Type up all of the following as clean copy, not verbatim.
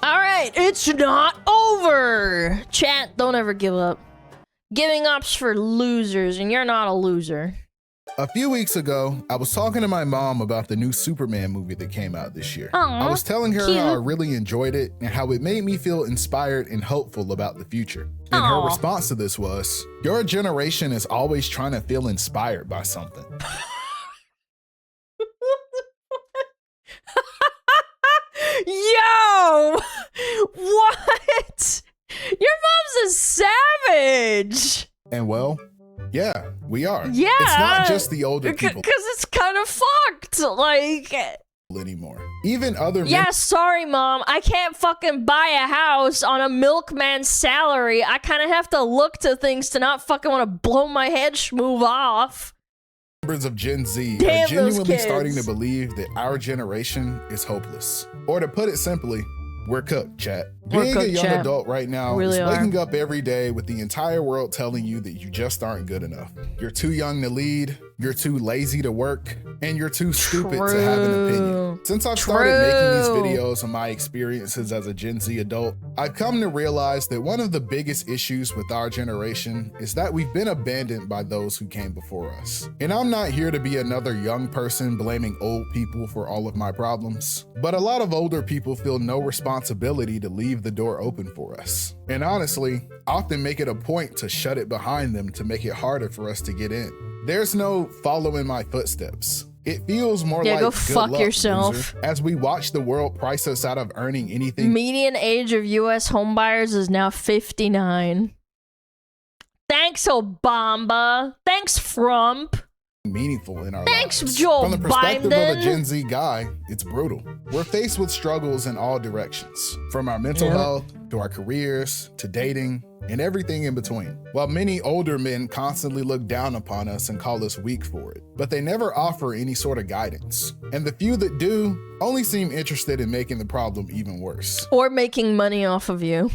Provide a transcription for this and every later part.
Alright, it's not over! Chat, don't ever give up. Giving up's for losers, and you're not a loser. A few weeks ago, I was talking to my mom about the new Superman movie that came out this year. Aww, I was telling her cute. how I really enjoyed it and how it made me feel inspired and hopeful about the future. And her Aww. response to this was, "Your generation is always trying to feel inspired by something." Yo! What? Your mom's a savage! And well, yeah, we are. Yeah! It's not just the older people Because it's kind of fucked. Like... anymore. Even other Yeah, sorry, Mom. I can't fucking buy a house on a milkman's salary. I kind of have to look to things to not fucking want to blow my head schmoove off. members of Gen Z Damn, are genuinely those starting to kids. believe that our generation is hopeless. Or to put it simply, we're cooked, chat. We're Being a cooked, young chat. adult right now Really is are. waking up every day with the entire world telling you that you just aren't good enough. You're too young to lead, you're too lazy to work, and you're too stupid to have an opinion. Since I've started making these videos on my experiences as a Gen Z adult, I've come to realize that one of the biggest issues with our generation is that we've been abandoned by those who came before us. And I'm not here to be another young person blaming old people for all of my problems, but a lot of older people feel no responsibility to leave the door open for us. And honestly, often make it a point to shut it behind them to make it harder for us to get in. There's no follow in my footsteps. It feels more like go good fuck luck, yourself. loser, as we watch the world price us out of earning anything Median age of US homebuyers is now 59. Thanks, Obama. Thanks, Trump. meaningful in our Thanks, lives. Joe From the perspective Biden. of a Gen Z guy, it's brutal. We're faced with struggles in all directions, from our mental Yep. health to our careers to dating and everything in between. While many older men constantly look down upon us and call us weak for it, but they never offer any sort of guidance. And the few that do only seem interested in making the problem even worse. Or making money off of you.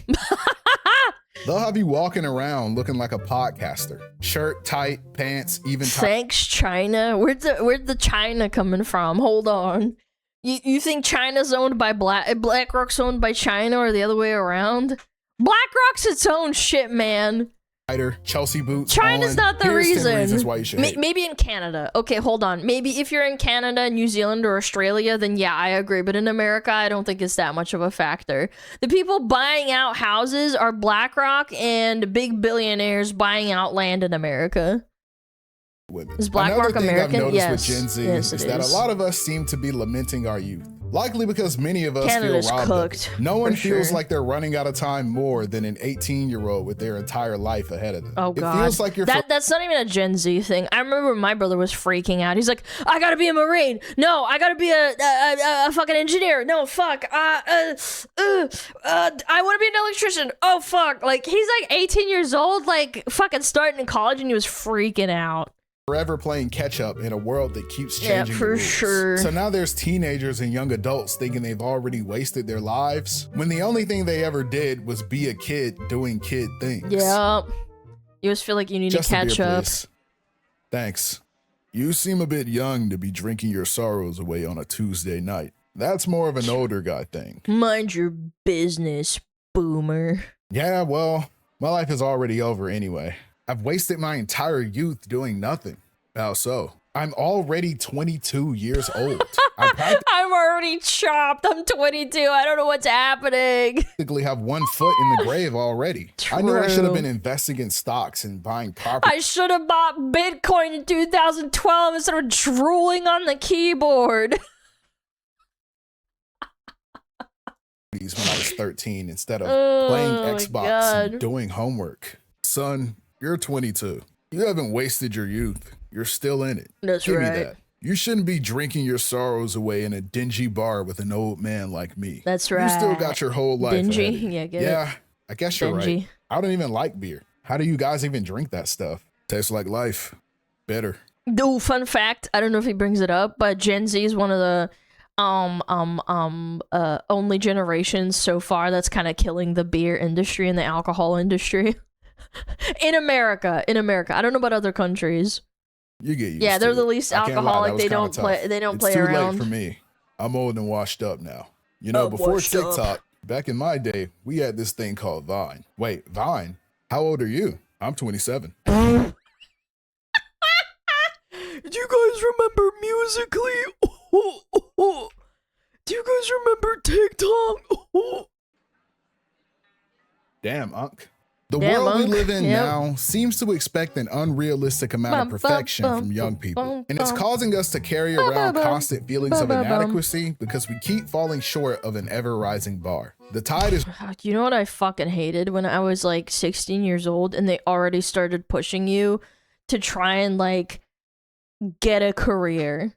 They'll have you walking around looking like a podcaster. Shirt tight, pants even tight. Thanks, China. Where'd the China coming from? Hold on. You think China's owned by BlackRock's owned by China or the other way around? BlackRock's its own shit, man. Chelsea boots. China's on. not the Here's 10 reason. reasons why you should hate. Maybe in Canada. Okay, hold on. Maybe if you're in Canada, New Zealand, or Australia, then yeah, I agree. But in America, I don't think it's that much of a factor. The people buying out houses are BlackRock and big billionaires buying out land in America. Women. Is BlackRock Another thing American? I've noticed Yes. with Gen Z Yes, is it that is. a lot of us seem to be lamenting our youth. Likely because many of us Canada's feel robbed cooked, of it. No one for feels sure. like they're running out of time more than an 18-year-old with their entire life ahead of them. Oh god, It feels like you're that's not even a Gen Z thing. I remember my brother was freaking out. He's like, "I gotta be a Marine. No, I gotta be a fucking engineer. No, fuck. I want to be an electrician. Oh fuck." Like he's like 18 years old, like fucking starting in college, and he was freaking out. forever playing catch up in a world that keeps Yeah, changing. for the rules. sure. So now there's teenagers and young adults thinking they've already wasted their lives when the only thing they ever did was be a kid doing kid things. Yeah, you just feel like you need Just to a catch beer, up. please. Thanks. You seem a bit young to be drinking your sorrows away on a Tuesday night. That's more of an older guy thing. Mind your business, boomer. Yeah, well, my life is already over anyway. I've wasted my entire youth doing nothing. How so? I'm already 22 years old. I I'm already chopped. I'm 22. I don't know what's happening. practically have one foot in the grave already. I knew I should have True. been investing in stocks and buying property. I should have bought Bitcoin in 2012 instead of drooling on the keyboard. When I was 13 instead of Oh playing my Xbox God. and doing homework. Son, you're 22. You haven't wasted your youth. You're still in it. That's Give right. me that. You shouldn't be drinking your sorrows away in a dingy bar with an old man like me. That's You still right. got your whole life Dingy? ahead of you. Yeah, get it. Yeah, I guess you're right. Dingy. I don't even like beer. How do you guys even drink that stuff? Tastes like life. Better. Ooh, fun fact. I don't know if he brings it up, but Gen Z is one of the only generations so far that's kind of killing the beer industry and the alcohol industry. In America. I don't know about other countries. You get used Yeah, they're to the it. least I can't lie, that alcoholic. was They kinda don't play. tough. They don't It's play too around. late for me. I'm old and washed up now. You know, before Washed up. TikTok, back in my day, we had this thing called Vine. Wait, Vine? How old are you? I'm 27. Do you guys remember Musically? Do you guys remember TikTok? Damn, Unc. The Damn, world we Unc. live in Yep. now seems to expect an unrealistic amount of perfection from young people. And it's causing us to carry around constant feelings of inadequacy because we keep falling short of an ever-rising bar. The tide is... You know what I fucking hated when I was like 16 years old and they already started pushing you to try and like get a career.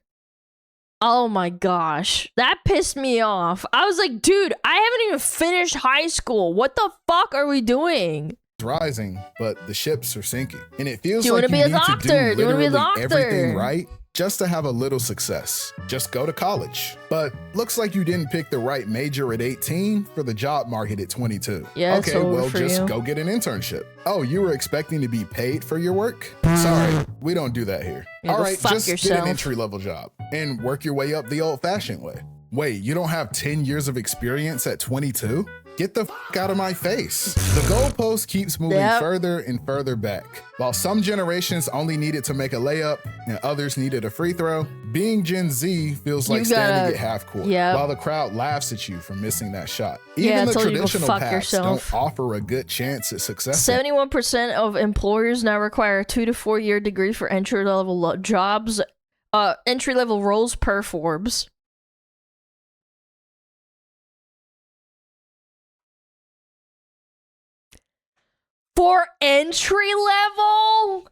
Oh my gosh, that pissed me off. I was like, dude, I haven't even finished high school. What the fuck are we doing? rising, but the ships are sinking. And it feels Do you like wanna you be a need doctor? to do Do you wanna be a literally everything doctor? right just to have a little success. Just go to college. But looks like you didn't pick the right major at 18 for the job market at 22. Yeah, it's okay, over well, for just you. go get an internship. Oh, you were expecting to be paid for your work? Sorry, we don't do that here. Yeah, All go right, fuck just get yourself. an entry-level job and work your way up the old-fashioned way. Wait, you don't have 10 years of experience at 22? Get the fuck out of my face. The goalpost keeps moving Yep. further and further back. While some generations only needed to make a layup and others needed a free throw, being Gen Z feels like You standing gotta- at half court Yep. while the crowd laughs at you for missing that shot. Yeah, Even I the told you to go traditional fuck paths yourself. don't offer a good chance at success. 71% of employers now require a 2 to 4 year degree for entry-level jobs, entry-level roles per Forbes. For entry level?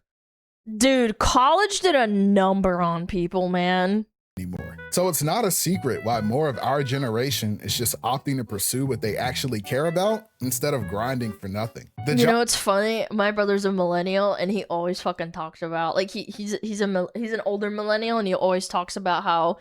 Dude, college did a number on people, man. Anymore. So it's not a secret why more of our generation is just opting to pursue what they actually care about instead of grinding for nothing. The You know what's funny? My brother's a millennial, and he always fucking talks about like he's an older millennial, and he always talks about how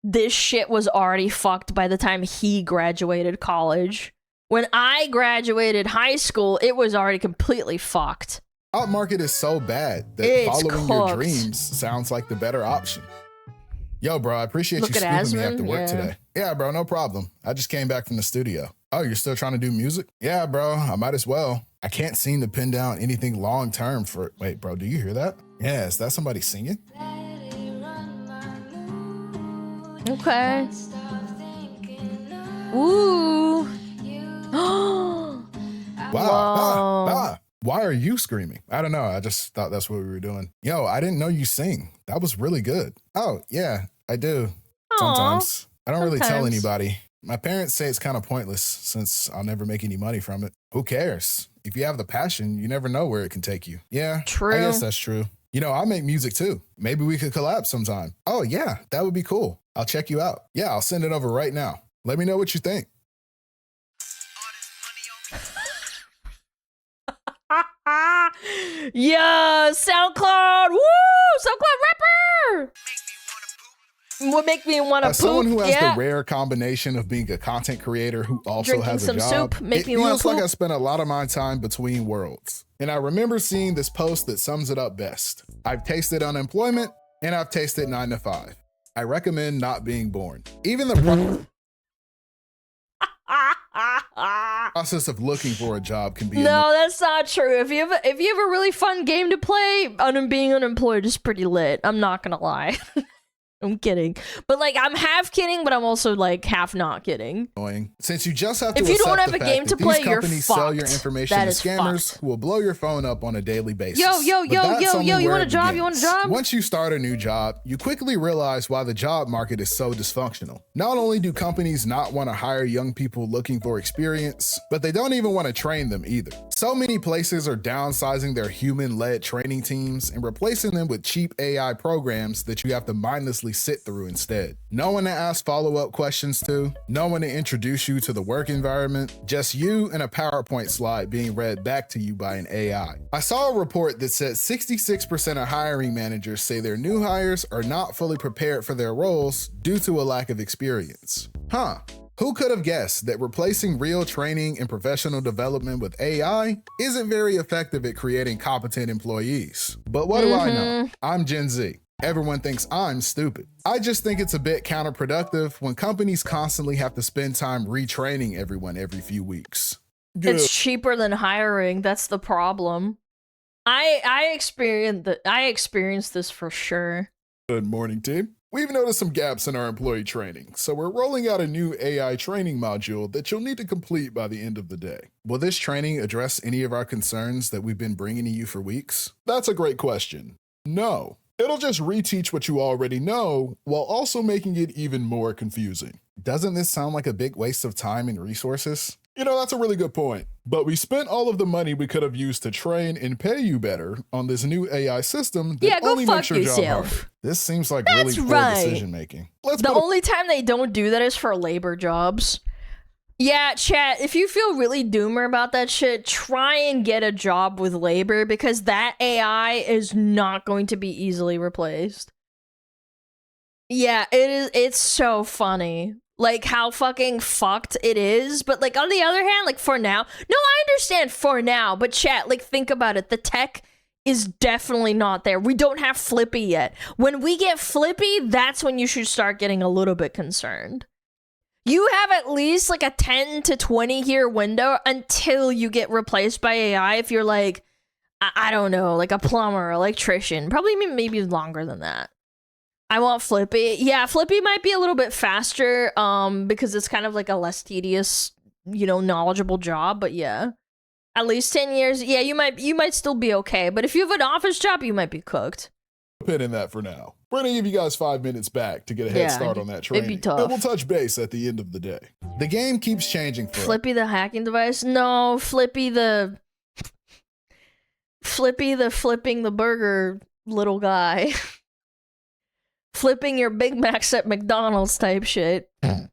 this shit was already fucked by the time he graduated college. When I graduated high school, it was already completely fucked. job market is so bad that It's following your cooked. dreams sounds like the better option. Yo, bro, I appreciate Look you at scooping me Asmund, after work yeah. today. Yeah, bro, no problem. I just came back from the studio. Oh, you're still trying to do music? Yeah, bro, I might as well. I can't seem to pin down anything long term for... Wait, bro, do you hear that? Yeah, is that somebody singing? Okay. Ooh. Wow. Why are you screaming? I don't know. I just thought that's what we were doing. Yo, I didn't know you sing. That was really good. Oh, yeah, I do. Sometimes. I don't really tell sometimes. anybody. My parents say it's kind of pointless since I'll never make any money from it. Who cares? If you have the passion, you never know where it can take you. Yeah, True. I guess that's true. You know, I make music too. Maybe we could collab sometime. Oh, yeah, that would be cool. I'll check you out. Yeah, I'll send it over right now. Let me know what you think. Yeah, SoundCloud. Woo! SoundCloud rapper. What make me want to As poop? someone who has yeah. the rare combination of being a content creator who also Drinking has a some job, soup make it me wanna feels like poop. I spent a lot of my time between worlds. And I remember seeing this post that sums it up best. I've tasted unemployment and I've tasted 9 to 5. I recommend not being born. Even the process of looking for a job can be No, that's not true. If you have a really fun game to play, being unemployed is pretty lit. I'm not gonna lie. I'm kidding. But like I'm half kidding, but I'm also like half not kidding. annoying. Since you just have to If you don't accept have the a fact game that to these play, you're companies sell your fucked. information That to is scammers fucked. who will blow your phone up on a daily basis. Yo, But that's only you where want a it job? You want a begins. job? Once you start a new job, you quickly realize why the job market is so dysfunctional. Not only do companies not want to hire young people looking for experience, but they don't even want to train them either. So many places are downsizing their human-led training teams and replacing them with cheap AI programs that you have to mindlessly sit through instead. No one to ask follow-up questions to, no one to introduce you to the work environment, just you and a PowerPoint slide being read back to you by an AI. I saw a report that said 66% of hiring managers say their new hires are not fully prepared for their roles due to a lack of experience. Huh. Who could have guessed that replacing real training and professional development with AI isn't very effective at creating competent employees? But what do I know? I'm Gen Z. Everyone thinks I'm stupid. I just think it's a bit counterproductive when companies constantly have to spend time retraining everyone every few weeks. Good. It's cheaper than hiring. That's the problem. I experienced this for sure. Good morning, team. We've noticed some gaps in our employee training, so we're rolling out a new AI training module that you'll need to complete by the end of the day. Will this training address any of our concerns that we've been bringing to you for weeks? That's a great question. No. It'll just reteach what you already know while also making it even more confusing. Doesn't this sound like a big waste of time and resources? You know, that's a really good point. But we spent all of the money we could have used to train and pay you better on this new AI system that only makes your job harder. This seems like really poor decision making. The only time they don't do that is for labor jobs. Yeah, chat, if you feel really doomer about that shit, try and get a job with labor because that AI is not going to be easily replaced. Yeah, it's so funny. Like, how fucking fucked it is. But, like, on the other hand, like, for now... No, I understand for now, but chat, like, think about it. The tech is definitely not there. We don't have Flippy yet. When we get Flippy, that's when you should start getting a little bit concerned. You have at least, like, a 10 to 20 year window until you get replaced by AI if you're, like, I don't know, like a plumber, electrician. Probably maybe longer than that. I want Flippy. Yeah, Flippy might be a little bit faster because it's kind of like a less tedious, you know, knowledgeable job. But yeah, at least 10 years. Yeah, you might still be okay. But if you have an office job, you might be cooked. Pin in that for now. We're gonna give you guys 5 minutes back to get a head start on that training. It'd be tough. And we'll touch base at the end of the day. The game keeps changing for Flippy the hacking device? No, Flippy the flipping the burger little guy. Flipping your Big Macs at McDonald's type shit. And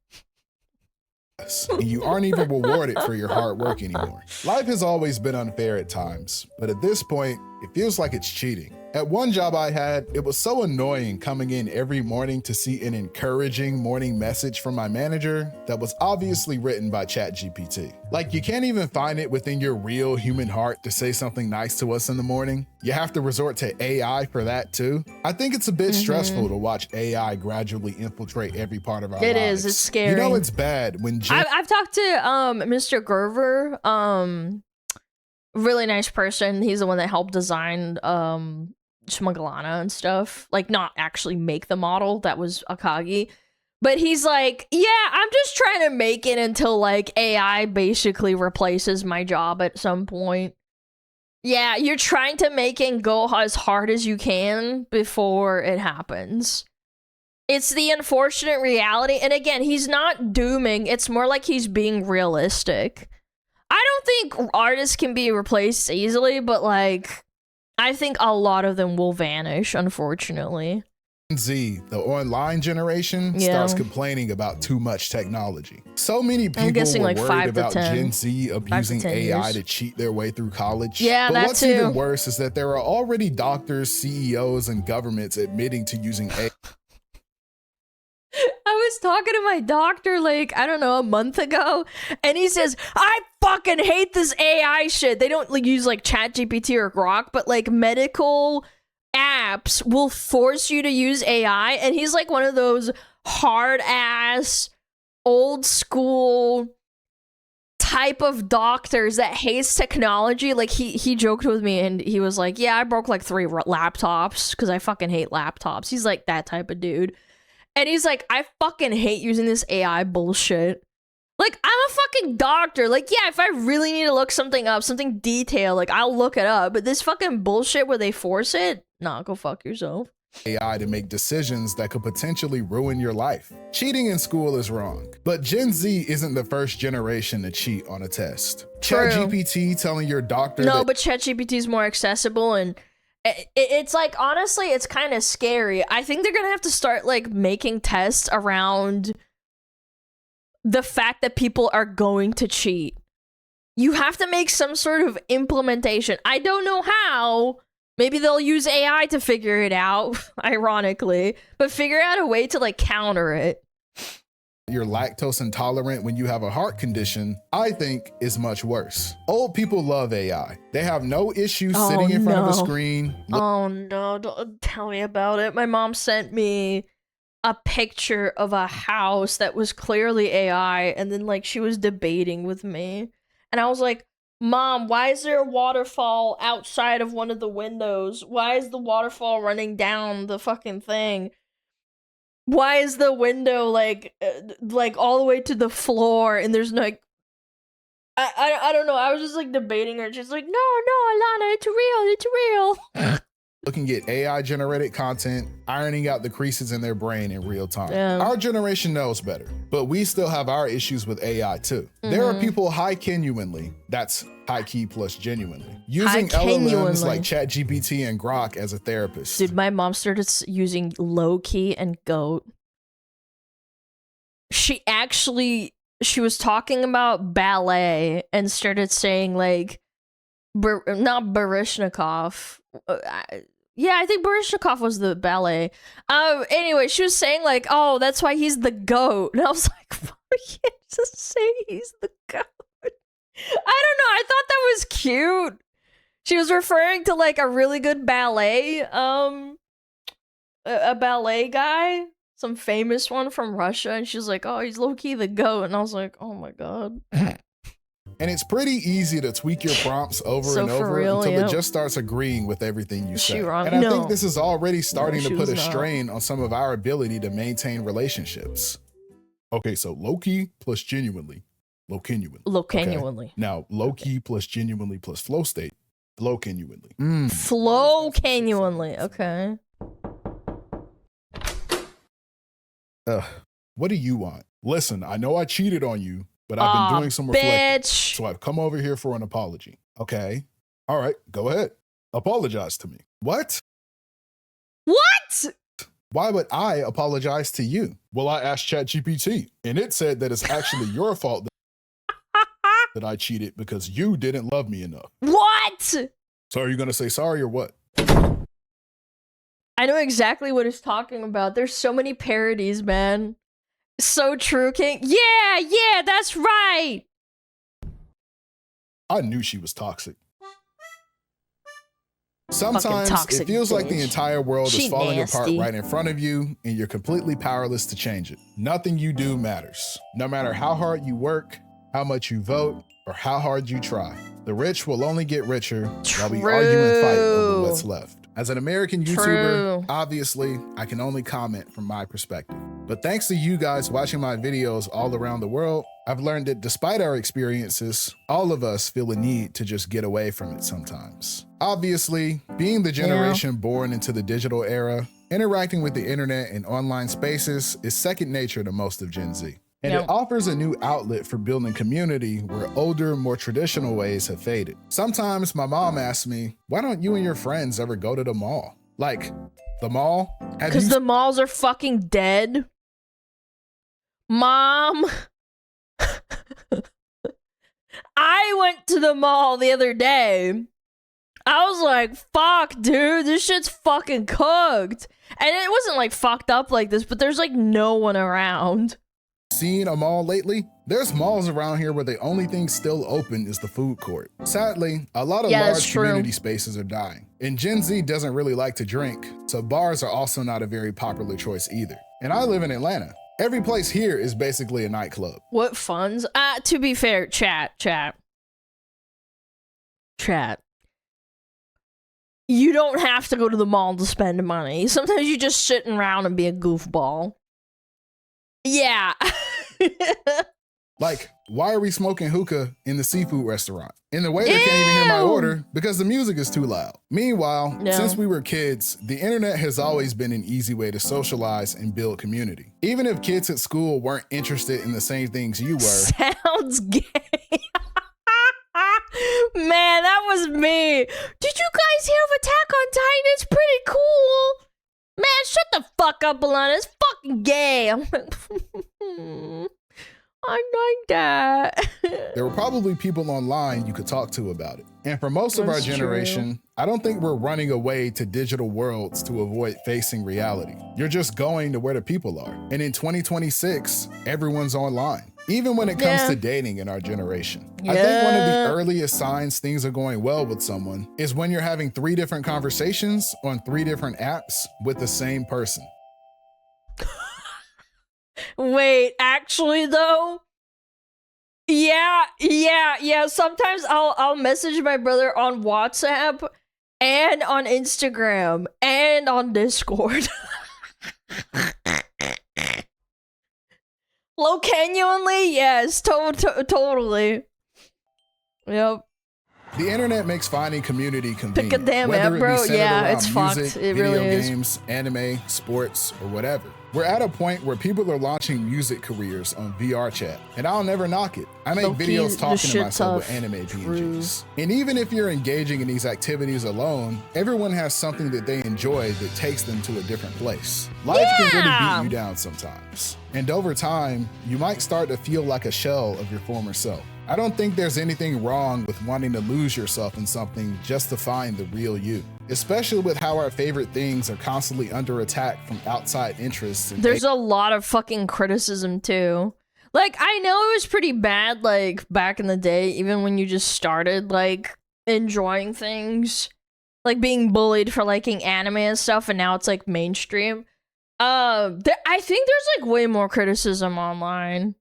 you aren't even rewarded for your hard work anymore. Life has always been unfair at times, but at this point, it feels like it's cheating. At one job I had, it was so annoying coming in every morning to see an encouraging morning message from my manager that was obviously written by ChatGPT. Like, you can't even find it within your real human heart to say something nice to us in the morning. You have to resort to AI for that too. I think it's a bit stressful to watch AI gradually infiltrate every part of our lives. It is, it's scary. You know it's bad when I've talked to Mr. Gerver, really nice person. He's the one that helped design SmugAlana and stuff. Like, not actually make the model, that was Akagi. But he's like, yeah, I'm just trying to make it until, like, AI basically replaces my job at some point. Yeah, you're trying to make it go as hard as you can before it happens. It's the unfortunate reality. And again, he's not dooming. It's more like he's being realistic. I don't think artists can be replaced easily, but, like, I think a lot of them will vanish, unfortunately. Z, the online generation, starts complaining about too much technology. So many people were like worried about Gen Z abusing AI to cheat their way through college. Yeah, but that what's even worse is that there are already doctors, CEOs, and governments admitting to using AI. I was talking to my doctor, like, I don't know, a month ago, and he says, I fucking hate this AI shit. They don't like, use, like, ChatGPT or Grok, but, like, medical apps will force you to use AI, and he's, like, one of those hard-ass, old-school type of doctors that hates technology. Like, he joked with me, and he was like, yeah, I broke, like, 3 laptops, because I fucking hate laptops. He's, like, that type of dude. And he's like, I fucking hate using this AI bullshit. Like, I'm a fucking doctor. Like, yeah, if I really need to look something up, something detailed, like, I'll look it up. But this fucking bullshit where they force it, nah, go fuck yourself. AI to make decisions that could potentially ruin your life. Cheating in school is wrong, but Gen Z isn't the first generation to cheat on a test. ChatGPT telling your doctor but ChatGPT is more accessible, and it's like, honestly, it's kind of scary. I think they're gonna have to start, like, making tests around the fact that people are going to cheat. You have to make some sort of implementation. I don't know how. Maybe they'll use AI to figure it out, ironically, but figure out a way to, like, counter it. you're lactose intolerant when you have a heart condition, I think is much worse. Old people love AI. They have no issue sitting in front of a screen. Oh no, don't tell me about it. My mom sent me a picture of a house that was clearly AI, and then like she was debating with me. And I was like, Mom, why is there a waterfall outside of one of the windows? Why is the waterfall running down the fucking thing? Why is the window like all the way to the floor and there's no like I don't know. I was just like debating her. She's like, no, Alana, it's real. Looking at AI generated content, ironing out the creases in their brain in real time. Yeah. Our generation knows better, but we still have our issues with AI too. There are people that's high key plus genuinely, using LLMs like ChatGPT and Grok as a therapist. Dude, my mom started using low key and goat. She was talking about ballet and started saying like, not Baryshnikov. Yeah, I think Baryshnikov was the ballet. Anyway, she was saying like, oh, that's why he's the goat. And I was like, fuck, you can't just say he's the goat. I don't know. I thought that was cute. She was referring to like a really good ballet, a ballet guy, some famous one from Russia. And she's like, oh, he's low-key the goat. And I was like, oh my God. And it's pretty easy to tweak your prompts over and over until it just starts agreeing with everything you say. And I think this is already starting to put a strain on some of our ability to maintain relationships. Okay, so low-key plus genuinely, low-genuinely. Low-genuinely. Okay. Now, low-key plus genuinely plus flow state, flow-genuinely. Flow-genuinely, okay. What do you want? Listen, I know I cheated on you, but I've been doing some reflecting, so I've come over here for an apology. Okay. All right, go ahead. Apologize to me. What? What? Why would I apologize to you? Well, I asked ChatGPT, and it said that it's actually your fault that I cheated because you didn't love me enough. What? So are you going to say sorry or what? I know exactly what he's talking about. There's so many parodies, man. So true, King. Yeah, that's right. I knew she was toxic. Sometimes it feels like the entire world is falling apart right in front of you and you're completely powerless to change it. Nothing you do matters. No matter how hard you work, how much you vote, or how hard you try. The rich will only get richer while we argue and fight over what's left. As an American YouTuber, obviously, I can only comment from my perspective. But thanks to you guys watching my videos all around the world, I've learned that despite our experiences, all of us feel a need to just get away from it sometimes. Obviously, being the generation born into the digital era, interacting with the internet and online spaces is second nature to most of Gen Z. And it offers a new outlet for building community where older, more traditional ways have faded. Sometimes my mom asks me, why don't you and your friends ever go to the mall? Like, the mall? Because the malls are fucking dead. Mom. I went to the mall the other day. I was like, fuck, dude, this shit's fucking cooked. And it wasn't like fucked up like this, but there's like no one around. Seen a mall lately? There's malls around here where the only thing still open is the food court. Sadly, a lot of large community spaces are dying. And Gen Z doesn't really like to drink, so bars are also not a very popular choice either. And I live in Atlanta. Every place here is basically a nightclub. What funds? To be fair, chat. You don't have to go to the mall to spend money. Sometimes you just sit around and be a goofball. Yeah. Like, why are we smoking hookah in the seafood restaurant? And the waiter can't even hear my order because the music is too loud. Meanwhile, since we were kids, the internet has always been an easy way to socialize and build community. Even if kids at school weren't interested in the same things you were. Sounds gay. Man, that was me. Did you guys hear of Attack on Titan? It's pretty cool. Man, shut the fuck up, Alana. It's fucking gay. I'm like, I like that. There were probably people online you could talk to about it. And for most of our That's generation, I don't think we're running away to digital worlds to avoid facing reality. You're just going to where the people are. And in 2026, everyone's online. Even when it comes to dating in our generation. I think one of the earliest signs things are going well with someone is when you're having 3 different conversations on 3 different apps with the same person. Wait, actually though? Yeah. Sometimes I'll message my brother on WhatsApp and on Instagram and on Discord. Locanually, yes, totally. Yep. The internet makes finding community convenient. Pick a damn app, bro. Yeah, it's fucked. It video really is. games, anime, sports, or whatever. We're at a point where people are launching music careers on VR chat, and I'll never knock it. I make videos talking to myself with anime PNGs. And even if you're engaging in these activities alone, everyone has something that they enjoy that takes them to a different place. Life can really beat you down sometimes. And over time, you might start to feel like a shell of your former self. I don't think there's anything wrong with wanting to lose yourself in something just to find the real you, especially with how our favorite things are constantly under attack from outside interests. There's a lot of fucking criticism too. Like, I know it was pretty bad, like, back in the day, even when you just started, like, enjoying things, like being bullied for liking anime and stuff, and now it's, like, mainstream. I think there's, like, way more criticism online.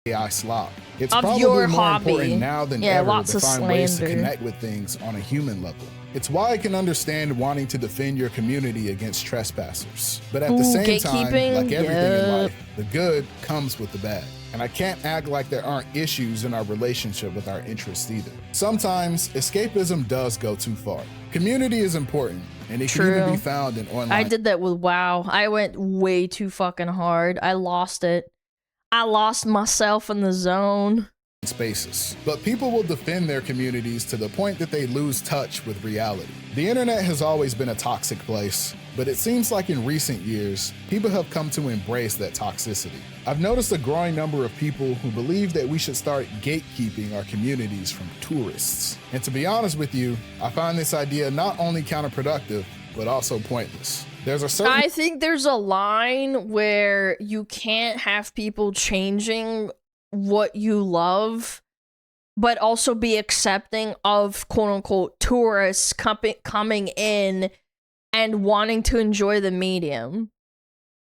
AI slop. It's of probably your more hobby. Important now than ever lots to of find slander. ways to connect with things on a human level. It's why I can understand wanting to defend your community against trespassers. But at the same time, like everything in life, the good comes with the bad. And I can't act like there aren't issues in our relationship with our interests either. Sometimes escapism does go too far. Community is important, and it can even be found in online. I did that with WoW. I went way too fucking hard. I lost it. I lost myself in the zone. Spaces. But people will defend their communities to the point that they lose touch with reality. The internet has always been a toxic place, but it seems like in recent years, people have come to embrace that toxicity. I've noticed a growing number of people who believe that we should start gatekeeping our communities from tourists. And to be honest with you, I find this idea not only counterproductive, but also pointless. I think there's a line where you can't have people changing what you love, but also be accepting of quote-unquote tourists coming in and wanting to enjoy the medium.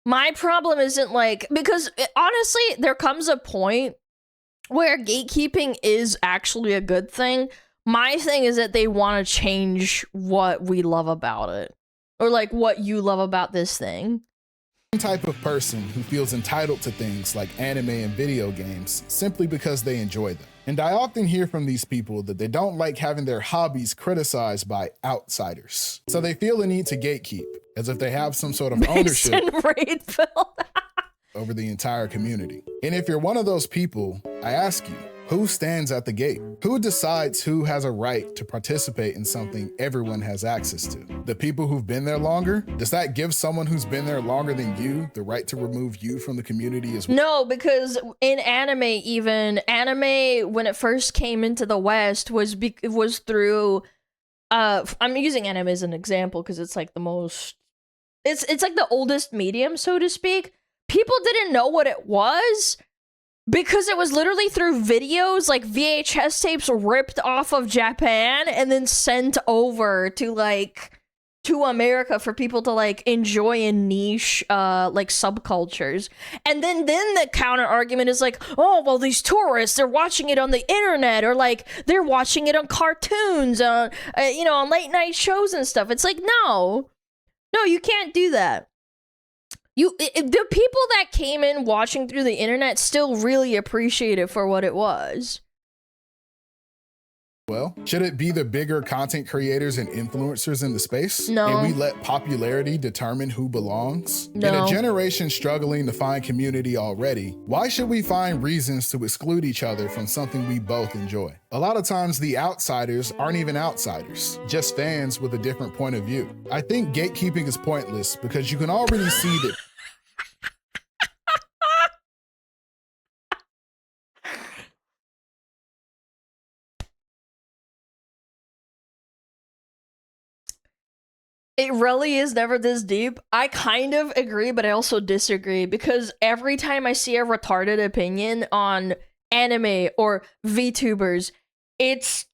My problem isn't like, because honestly, there comes a point where gatekeeping is actually a good thing. My thing is that they want to change what we love about it. Or like what you love about this thing. Type of person who feels entitled to things like anime and video games simply because they enjoy them. And I often hear from these people that they don't like having their hobbies criticized by outsiders. So they feel the need to gatekeep, as if they have some sort of ownership over the entire community. And if you're one of those people, I ask you, who stands at the gate? Who decides who has a right to participate in something everyone has access to? The people who've been there longer? Does that give someone who's been there longer than you the right to remove you from the community as well? No, because in anime, when it first came into the West was through I'm using anime as an example because it's like the most it's like the oldest medium, so to speak. People didn't know what it was. Because it was literally through videos, like VHS tapes ripped off of Japan and then sent over to America for people to like enjoy in niche like subcultures. And then the counter argument is like, oh, well, these tourists, they're watching it on the internet, or like they're watching it on cartoons, on late night shows and stuff. It's like, no, you can't do that. The people that came in watching through the internet still really appreciate it for what it was. Well, should it be the bigger content creators and influencers in the space? No. And we let popularity determine who belongs? No. In a generation struggling to find community already, why should we find reasons to exclude each other from something we both enjoy? A lot of times the outsiders aren't even outsiders, just fans with a different point of view. I think gatekeeping is pointless because you can already see that It really is never this deep. I kind of agree, but I also disagree because every time I see a retarded opinion on anime or VTubers, it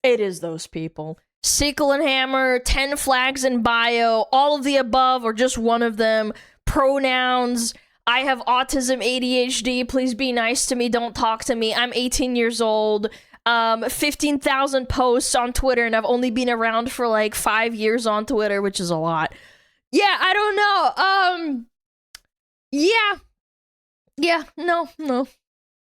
is those people. Sickle and Hammer, 10 flags in bio, all of the above or just one of them, pronouns, I have autism, ADHD, please be nice to me, don't talk to me, I'm 18 years old, 15,000 posts on Twitter, and I've only been around for like 5 years on Twitter, which is a lot. Yeah, I don't know. No.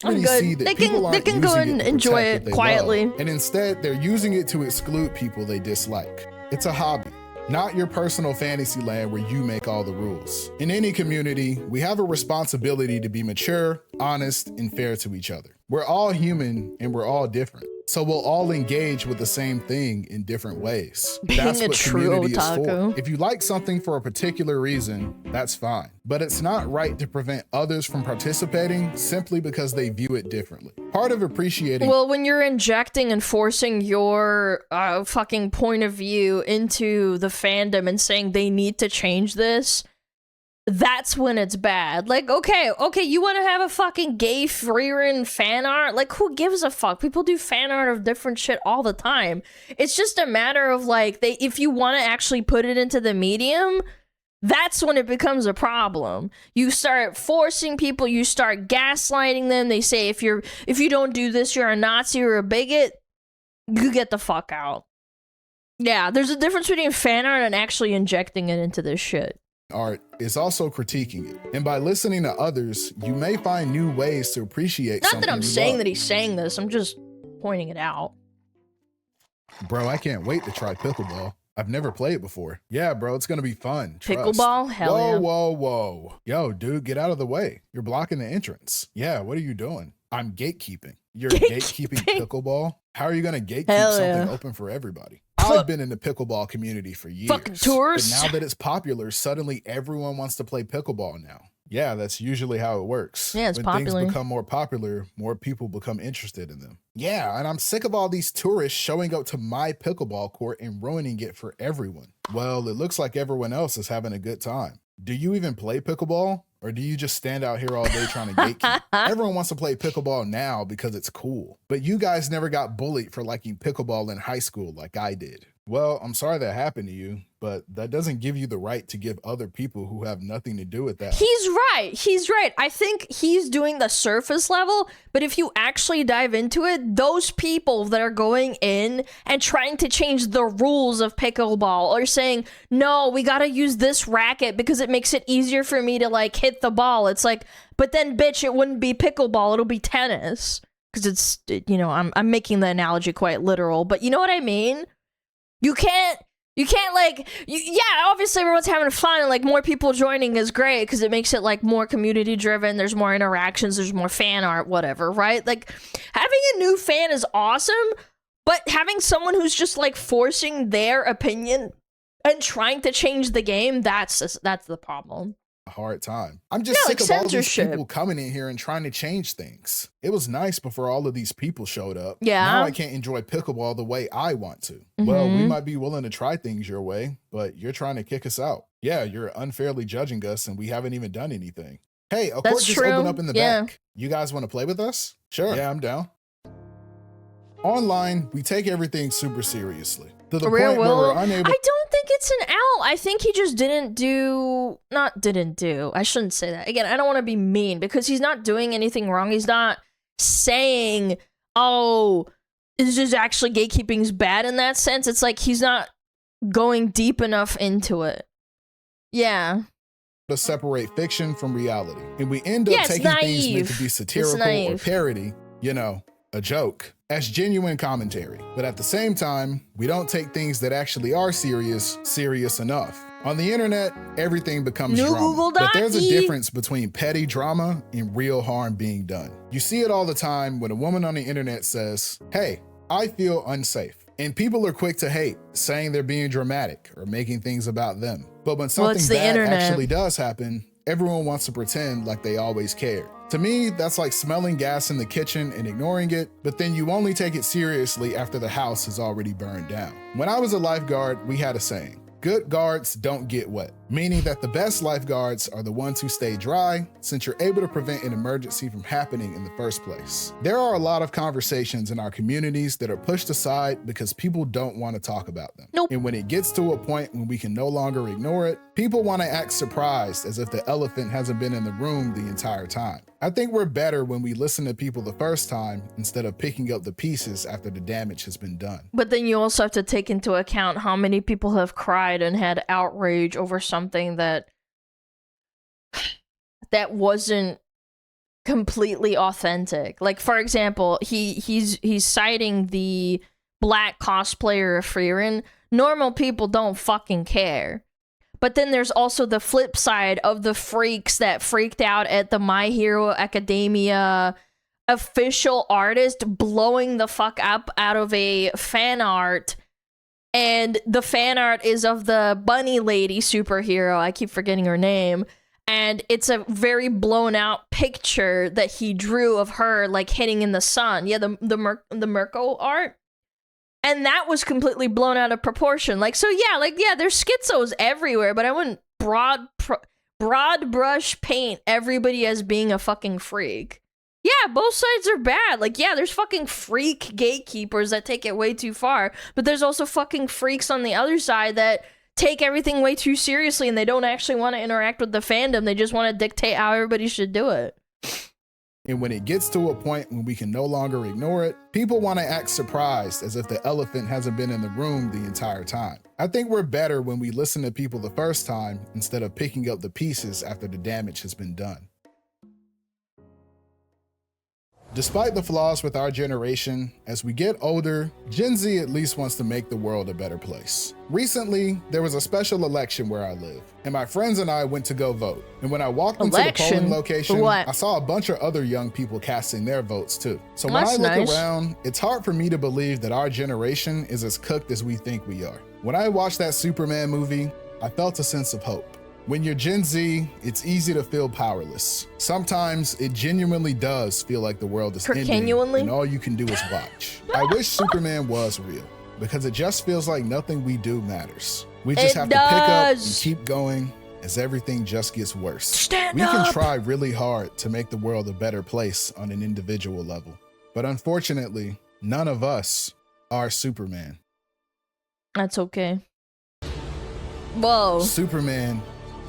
I'm good. They can go and enjoy it quietly. And instead, they're using it to exclude people they dislike. It's a hobby, not your personal fantasy land where you make all the rules. In any community, we have a responsibility to be mature, honest, and fair to each other. We're all human and we're all different. So we'll all engage with the same thing in different ways. That's what community is for. If you like something for a particular reason, that's fine. But it's not right to prevent others from participating simply because they view it differently. Part of appreciating— Well, when you're injecting and forcing your fucking point of view into the fandom and saying they need to change this, that's when it's bad. Like, okay, you want to have a fucking gay Freerin fan art? Like, who gives a fuck? People do fan art of different shit all the time. It's just a matter of, like, if you want to actually put it into the medium, that's when it becomes a problem. You start forcing people, you start gaslighting them. They say, if you don't do this, you're a Nazi or a bigot. You get the fuck out. Yeah, there's a difference between fan art and actually injecting it into this shit. Art is also critiquing it. And by listening to others, you may find new ways to appreciate something. Not that I'm saying that he's saying this, I'm just pointing it out. Bro, I can't wait to try pickleball. I've never played before. Yeah, bro, it's gonna be fun. Trust. Pickleball? Hell yeah. Whoa. Yo, dude, get out of the way. You're blocking the entrance. Yeah, what are you doing? I'm gatekeeping. You're gatekeeping pickleball? How are you gonna gatekeep something open for everybody? I've been in the pickleball community for years. Fucking tourists. But now that it's popular, suddenly everyone wants to play pickleball now. Yeah, that's usually how it works. Yeah, it's popular. When things become more popular, more people become interested in them. Yeah, and I'm sick of all these tourists showing up to my pickleball court and ruining it for everyone. Well, it looks like everyone else is having a good time. Do you even play pickleball? Or do you just stand out here all day trying to gatekeep? Everyone wants to play pickleball now because it's cool. But you guys never got bullied for liking pickleball in high school like I did. Well, I'm sorry that happened to you, but that doesn't give you the right to give other people who have nothing to do with that. He's right. I think he's doing the surface level, but if you actually dive into it, those people that are going in and trying to change the rules of pickleball or saying, no, we gotta use this racket because it makes it easier for me to, like, hit the ball. It's like, but then, bitch, it wouldn't be pickleball, it'll be tennis. Because it's, you know, I'm making the analogy quite literal, but you know what I mean? You can't like, yeah, obviously everyone's having fun and like more people joining is great because it makes it like more community driven. There's more interactions, there's more fan art, whatever, right? Like having a new fan is awesome, but having someone who's just like forcing their opinion and trying to change the game, that's the problem. A hard time. I'm just sick of all these people coming in here and trying to change things. It was nice before all of these people showed up. Yeah. Now I can't enjoy pickleball the way I want to. Well, we might be willing to try things your way, but you're trying to kick us out. Yeah, you're unfairly judging us and we haven't even done anything. Hey, a court just opened up in the back. You guys want to play with us? Sure. Yeah, I'm down. Online, we take everything super seriously. To the point where we're unable— I don't think it's an L. I think he just didn't do. I shouldn't say that. Again, I don't want to be mean because he's not doing anything wrong. He's not saying, oh, this is actually gatekeeping's bad in that sense. It's like he's not going deep enough into it. Yeah. To separate fiction from reality. And we end up taking things meant to be satirical or parody, you know, a joke, as genuine commentary. But at the same time, we don't take things that actually are serious enough. On the internet, everything becomes drama. But there's a difference between petty drama and real harm being done. You see it all the time when a woman on the internet says, hey, I feel unsafe. And people are quick to hate, saying they're being dramatic or making things about them. But when something bad actually does happen, Everyone wants to pretend like they always cared. To me, that's like smelling gas in the kitchen and ignoring it, but then you only take it seriously after the house is already burned down. When I was a lifeguard, we had a saying, good guards don't get wet, meaning that the best lifeguards are the ones who stay dry, since you're able to prevent an emergency from happening in the first place. There are a lot of conversations in our communities that are pushed aside because people don't want to talk about them. Nope. And when it gets to a point when we can no longer ignore it, people want to act surprised as if the elephant hasn't been in the room the entire time. I think we're better when we listen to people the first time instead of picking up the pieces after the damage has been done. But then you also have to take into account how many people have cried and had outrage over something that wasn't completely authentic. Like, for example, he's citing the black cosplayer of Frieren. Normal people don't fucking care. But then there's also the flip side of the freaks that freaked out at the My Hero Academia official artist blowing the fuck up out of a fan art. And the fan art is of the bunny lady superhero. I keep forgetting her name. And it's a very blown out picture that he drew of her like hitting in the sun. Yeah, the Mirko art. And that was completely blown out of proportion. Like, so yeah, there's schizos everywhere, but I wouldn't broad brush paint everybody as being a fucking freak. Yeah, both sides are bad. Like, yeah, there's fucking freak gatekeepers that take it way too far, but there's also fucking freaks on the other side that take everything way too seriously and they don't actually want to interact with the fandom. They just want to dictate how everybody should do it. And when it gets to a point when we can no longer ignore it, people want to act surprised as if the elephant hasn't been in the room the entire time. I think we're better when we listen to people the first time instead of picking up the pieces after the damage has been done. Despite the flaws with our generation, as we get older, Gen Z at least wants to make the world a better place. Recently, there was a special election where I live, and my friends and I went to go vote. And when I walked into the polling location, I saw a bunch of other young people casting their votes too. So when I look around, it's hard for me to believe that our generation is as cooked as we think we are. When I watched that Superman movie, I felt a sense of hope. When you're Gen Z, it's easy to feel powerless. Sometimes it genuinely does feel like the world is ending and all you can do is watch. I wish Superman was real because it just feels like nothing we do matters. We just have to pick up and keep going as everything just gets worse. We can try really hard to make the world a better place on an individual level, but unfortunately, none of us are Superman. That's okay. Whoa. Superman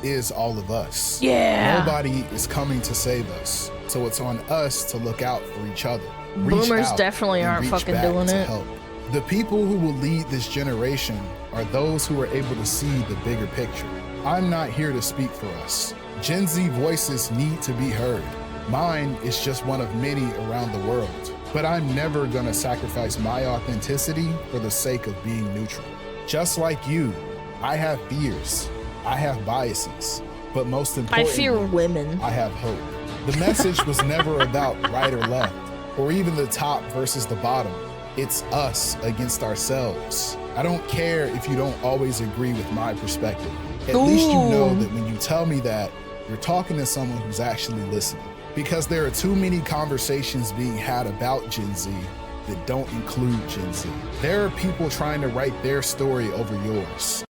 is all of us. Yeah. Nobody is coming to save us. So it's on us to look out for each other. Boomers definitely aren't fucking doing it. Help. The people who will lead this generation are those who are able to see the bigger picture. I'm not here to speak for us. Gen Z voices need to be heard. Mine is just one of many around the world. But I'm never gonna sacrifice my authenticity for the sake of being neutral. Just like you, I have fears. I have biases, but most importantly, I fear women. I have hope. The message was never about right or left, or even the top versus the bottom. It's us against ourselves. I don't care if you don't always agree with my perspective. At least you know that when you tell me that, you're talking to someone who's actually listening. Because there are too many conversations being had about Gen Z that don't include Gen Z. There are people trying to write their story over yours.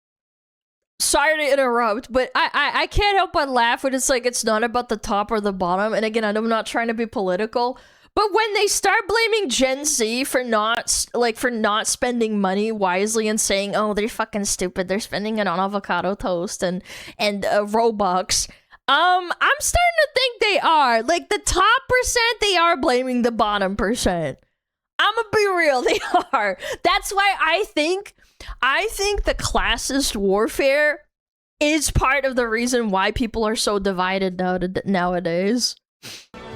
Sorry to interrupt, but I can't help but laugh when it's like it's not about the top or the bottom. And again, I'm not trying to be political, but when they start blaming Gen Z for not spending money wisely and saying, "Oh, they're fucking stupid. They're spending it on avocado toast and Robux." I'm starting to think they are. Like the top percent, they are blaming the bottom percent. I'm gonna be real, they are. That's why I think the classist warfare is part of the reason why people are so divided nowadays.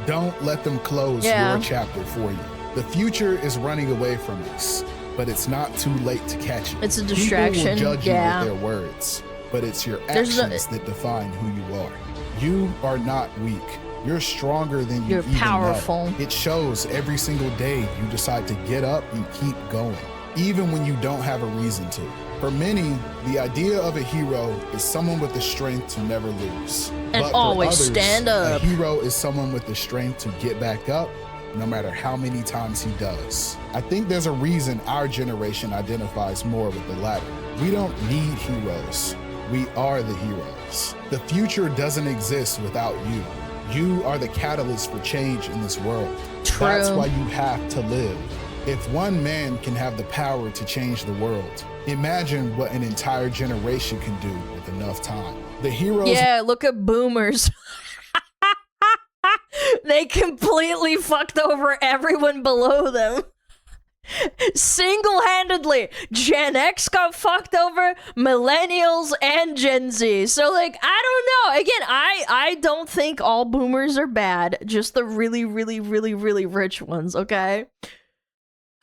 Don't let them close your chapter for you. The future is running away from us, but it's not too late to catch it. It's a distraction. People will judge you with their words, but it's your actions that define who you are. You are not weak. You're stronger than you even powerful. know. It shows every single day you decide to get up and keep going, even when you don't have a reason to. For many, the idea of a hero is someone with the strength to never lose. And always stand up. A hero is someone with the strength to get back up, no matter how many times he does. I think there's a reason our generation identifies more with the latter. We don't need heroes. We are the heroes. The future doesn't exist without you. You are the catalyst for change in this world. True. That's why you have to live. If one man can have the power to change the world, imagine what an entire generation can do with enough time. The heroes— Yeah, look at boomers. They completely fucked over everyone below them. Single-handedly. Gen X got fucked over, millennials, and Gen Z. So, like, I don't know. Again, I don't think all boomers are bad. Just the really, really, really, really rich ones, okay?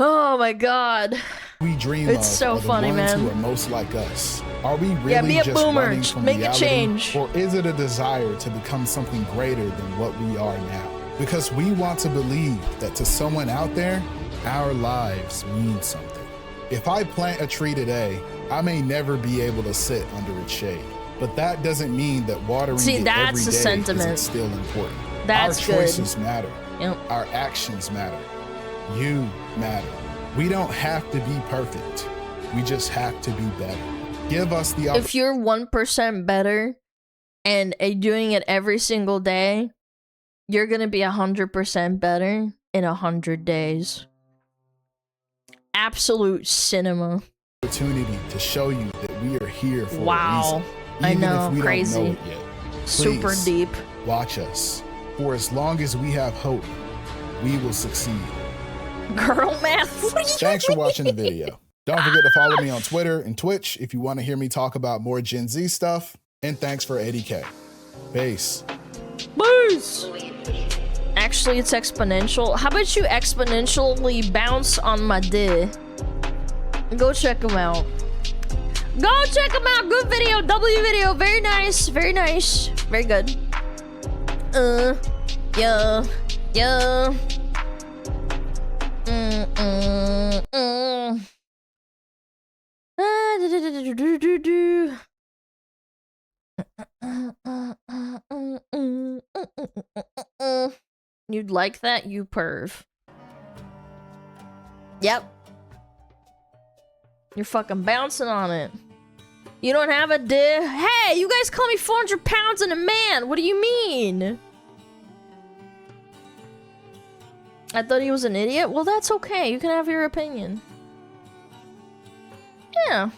Oh my god. We dream it's of so are the funny, ones man. who are most like us. Are we really be a just boomer. running from Make a reality, change. or is it a desire to become something greater than what we are now? Because we want to believe that to someone out there, our lives mean something. If I plant a tree today, I may never be able to sit under its shade. But that doesn't mean that watering it that's every the day sentiment. isn't still important. That's our good. choices matter. Yep. Our actions matter. You matter. We don't have to be perfect. We just have to be better. Give us the opportunity. If you're 1% better and doing it every single day, you're gonna be 100% better in 100 days. Absolute cinema. Opportunity to show you that we are here for Wow. a reason. I Even know, if we crazy. don't know it yet. Super Please, deep. watch us. For as long as we have hope, we will succeed. Girl math. What do you Thanks for mean? watching the video. Don't forget to follow me on Twitter and Twitch if you want to hear me talk about more Gen Z stuff. And thanks for 80K. Peace. Peace. Actually, it's exponential. How about you exponentially bounce on my D? Go check them out. Go check them out. Good video. W video. Very nice. Very nice. Very good. Yeah. Yeah. You'd like that, you perv. Yep. You're fucking bouncing on it. You don't have a dick? Hey, you guys call me 400 pounds and a man. What do you mean? I thought he was an idiot? Well, that's okay. You can have your opinion. Yeah.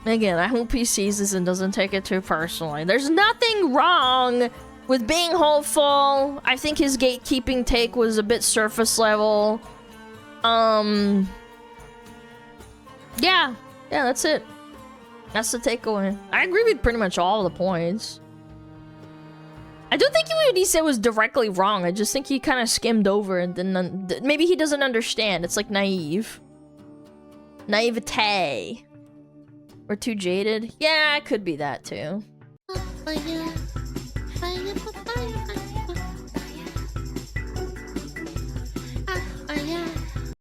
Again, I hope he sees this and doesn't take it too personally. There's nothing wrong with being hopeful. I think his gatekeeping take was a bit surface level. Yeah. Yeah, that's it. That's the takeaway. I agree with pretty much all the points. I don't think what he said was directly wrong. I just think he kind of skimmed over and then maybe he doesn't understand. It's like naive. Naivete. Or too jaded. Yeah, it could be that too. Oh yeah.